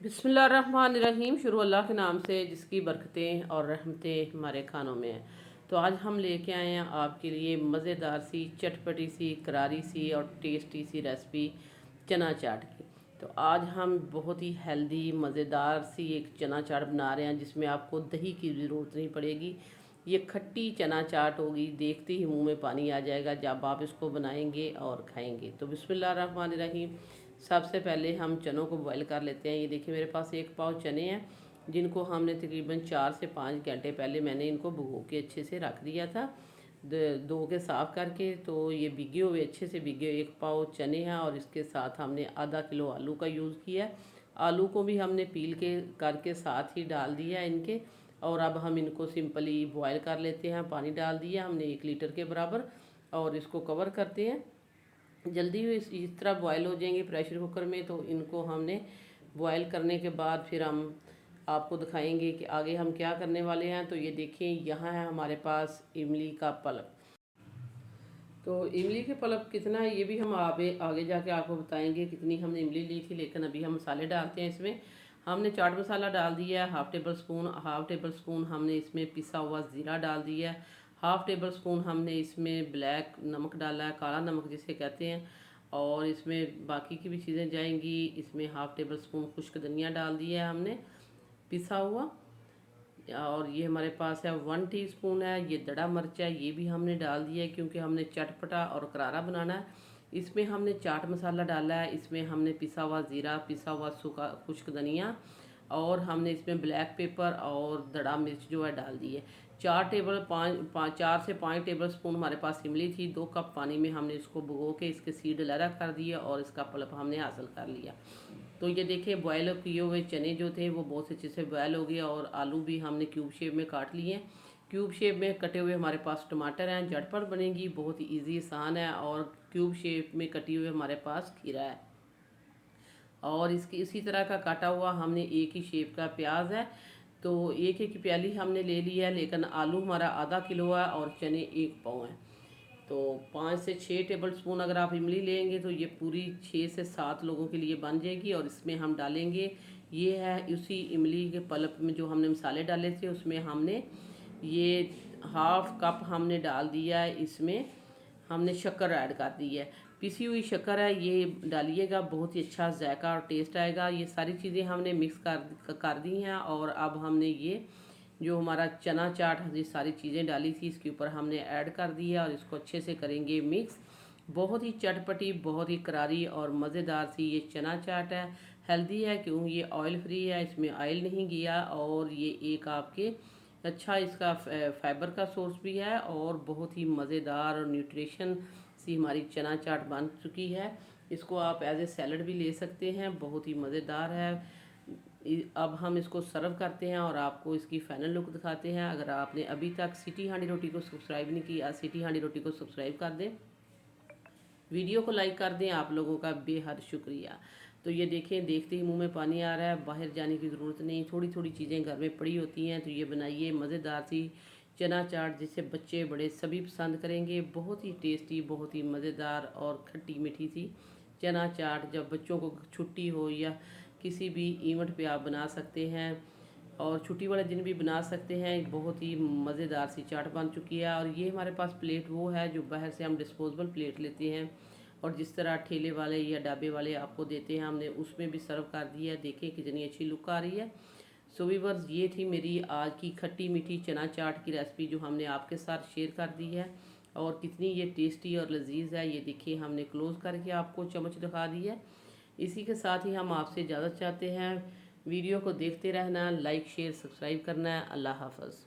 बिस्मिल्लाहिर्रहमानिर्रहीम। शुरू अल्लाह के नाम से जिसकी बरकतें और रहमतें हमारे खानों में हैं। तो आज हम लेके आए हैं आपके लिए मज़ेदार सी, चटपटी सी, करारी सी और टेस्टी सी रेसिपी चना चाट की। तो आज हम बहुत ही हेल्दी मज़ेदार सी एक चना चाट बना रहे हैं जिसमें आपको दही की ज़रूरत नहीं पड़ेगी। ये खट्टी चना चाट होगी, देखते ही मुंह में पानी आ जाएगा जब आप इसको बनाएंगे और खाएंगे। तो बिस्मिल्लाहिर्रहमानिर्रहीम। सबसे पहले हम चनों को बॉईल कर लेते हैं। ये देखिए मेरे पास एक पाव चने हैं जिनको हमने तकरीबन 4 से 5 घंटे पहले मैंने इनको भिगो के अच्छे से रख दिया था, धो के साफ़ करके। तो ये भीगे हुए, अच्छे से भीगे हुए 1 पाव चने हैं और इसके साथ हमने आधा किलो आलू का यूज़ किया है। आलू को भी हमने पील के करके साथ ही डाल दिया है इनके। और अब हम इनको सिंपली बॉयल कर लेते हैं। पानी डाल दिया हमने 1 लीटर के बराबर और इसको कवर करते हैं। जल्दी इस तरह बॉयल हो जाएंगे प्रेशर कुकर में। तो इनको हमने बॉयल करने के बाद फिर हम आपको दिखाएंगे कि आगे हम क्या करने वाले हैं। तो ये देखिए यहाँ है हमारे पास इमली का पल्प। तो इमली के पल्प कितना है ये भी हम आगे आगे जाके आपको बताएंगे कितनी हमने इमली ली थी। लेकिन अभी हम मसाले डालते हैं इसमें। हमने चाट मसाला डाल दिया है हाफ़ टेबल स्पून हमने इसमें पिसा हुआ ज़ीरा डाल दिया है। हाफ़ टेबल स्पून हमने इसमें ब्लैक नमक डाला है, काला नमक जिसे कहते हैं। और इसमें बाकी की भी चीज़ें जाएंगी। इसमें हाफ़ टेबल स्पून खुश्क धनिया डाल दिया है हमने पिसा हुआ। और ये हमारे पास है 1 टीस्पून है ये दड़ा मिर्च है, ये भी हमने डाल दिया है क्योंकि हमने चटपटा और करारा बनाना है। इसमें हमने चाट मसाला डाला है, इसमें हमने पिसा हुआ ज़ीरा, पिसा हुआ सूखा खुश्क धनिया और हमने इसमें ब्लैक पेपर और दड़ा मिर्च जो है डाल दी है। 4 से 5 टेबल स्पून हमारे पास इमली थी। 2 कप पानी में हमने इसको भिगो के इसके सीड अलग कर दिए और इसका पल्प हमने हासिल कर लिया। तो ये देखिए बॉयल किए हुए चने जो थे वो बहुत अच्छे से बॉयल हो गए और आलू भी हमने क्यूब शेप में काट लिए हैं। क्यूब शेप में कटे हुए हमारे पास टमाटर हैं, झटपट बनेगी, बहुत ही ईजी आसान है। और क्यूब शेप में कटी हुए हमारे पास खीरा है और इसकी इसी तरह का काटा हुआ हमने एक ही शेप का प्याज है। तो एक एक प्याली हमने ले लिया है। लेकिन आलू हमारा आधा किलो है और चने 1 पाव हैं। तो 5 से 6 टेबल स्पून अगर आप इमली लेंगे तो ये पूरी 6 से 7 लोगों के लिए बन जाएगी। और इसमें हम डालेंगे, ये है उसी इमली के पल्प में जो हमने मसाले डाले थे उसमें हमने ये हाफ़ कप हमने डाल दिया है। इसमें हमने शक्कर ऐड कर दी है, पिसी हुई शक्कर है, ये डालिएगा, बहुत ही अच्छा जायका और टेस्ट आएगा। ये सारी चीज़ें हमने मिक्स कर दी हैं। और अब हमने ये जो हमारा चना चाट ये सारी चीज़ें डाली थी इसके ऊपर हमने ऐड कर दिया और इसको अच्छे से करेंगे मिक्स। बहुत ही चटपटी, बहुत ही करारी और मज़ेदार सी ये चना चाट है। हेल्दी है क्योंकि ये ऑयल फ्री है, इसमें ऑयल नहीं गया। और ये एक आपके अच्छा इसका फाइबर का सोर्स भी है और बहुत ही मज़ेदार और न्यूट्रिशन सी हमारी चना चाट बन चुकी है। इसको आप एज ए सैलड भी ले सकते हैं, बहुत ही मज़ेदार है। अब हम इसको सर्व करते हैं और आपको इसकी फाइनल लुक दिखाते हैं। अगर आपने अभी तक सिटी हांडी रोटी को सब्सक्राइब नहीं किया, सिटी हांडी रोटी को सब्सक्राइब कर दें, वीडियो को लाइक कर दें, आप लोगों का बेहद शुक्रिया। तो ये देखें, देखते ही मुंह में पानी आ रहा है, बाहर जाने की ज़रूरत नहीं, थोड़ी थोड़ी चीज़ें घर में पड़ी होती हैं। तो ये बनाइए मज़ेदार सी चना चाट जिसे बच्चे बड़े सभी पसंद करेंगे। बहुत ही टेस्टी, बहुत ही मज़ेदार और खट्टी मीठी सी चना चाट जब बच्चों को छुट्टी हो या किसी भी इवेंट पे आप बना सकते हैं और छुट्टी वाले दिन भी बना सकते हैं। बहुत ही मज़ेदार सी चाट बन चुकी है। और ये हमारे पास प्लेट वो है जो बाहर से हम डिस्पोजेबल प्लेट लेते हैं और जिस तरह ठेले वाले या ढाबे वाले आपको देते हैं, हमने उसमें भी सर्व कर दिया है। देखें कितनी अच्छी लुक आ रही है। सो वीवर्स, ये थी मेरी आज की खट्टी मीठी चना चाट की रेसिपी जो हमने आपके साथ शेयर कर दी है। और कितनी ये टेस्टी और लजीज है ये देखिए, हमने क्लोज़ करके आपको चम्मच दिखा दी है। इसी के साथ ही हम आपसे इजाज़त चाहते हैं। वीडियो को देखते रहना, लाइक शेयर सब्सक्राइब करना है। अल्लाह हाफ़िज़।